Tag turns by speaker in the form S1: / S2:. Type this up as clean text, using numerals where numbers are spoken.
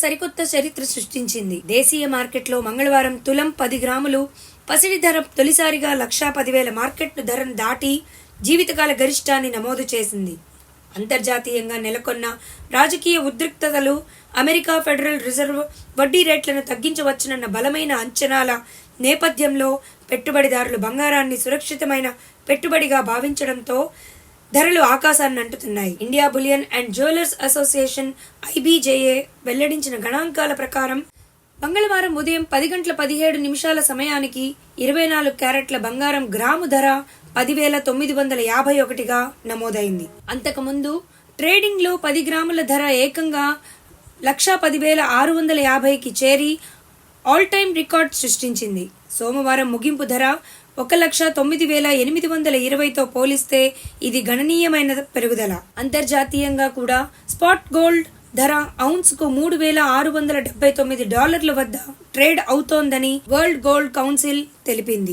S1: సరికొత్త చరిత్ర సృష్టించింది. దేశీయ మార్కెట్లో మంగళవారం తులం 10 గ్రాములు పసిడి ధర తొలిసారిగా 1,10,000 మార్కెట్ ధరను దాటి జీవితకాల గరిష్టాన్ని నమోదు చేసింది. అంతర్జాతీయంగా నెలకొన్న రాజకీయ ఉద్రిక్తతలు, అమెరికా ఫెడరల్ రిజర్వ్ వడ్డీ రేట్లను తగ్గించవచ్చునన్న బలమైన అంచనాల నేపథ్యంలో పెట్టుబడిదారులు బంగారాన్ని సురక్షితమైన పెట్టుబడిగా భావించడంతో ధరలు ఆకాశాన్ని అంటుతున్నాయి. India bullion and jewellers association IBJA వెల్లడించిన గణాంకాల ప్రకారం మంగళవారం ఉదయం 10:17 సమయానికి 24 క్యారెట్ల బంగారం గ్రాము ధర 10,951గా నమోదైంది. అంతకుముందు ట్రేడింగ్ లో 10 గ్రాముల ధర ఏకంగా 1,10,650కి చేరి ఆల్ టైమ్ రికార్డ్ సృష్టించింది. సోమవారం ముగింపు ధర 1,09,820తో పోలిస్తే ఇది గణనీయమైన పెరుగుదల. అంతర్జాతీయంగా కూడా స్పాట్ గోల్డ్ ధర ఔన్స్ కు $3,679 వద్ద ట్రేడ్ అవుతోందని వరల్డ్ గోల్డ్ కౌన్సిల్ తెలిపింది.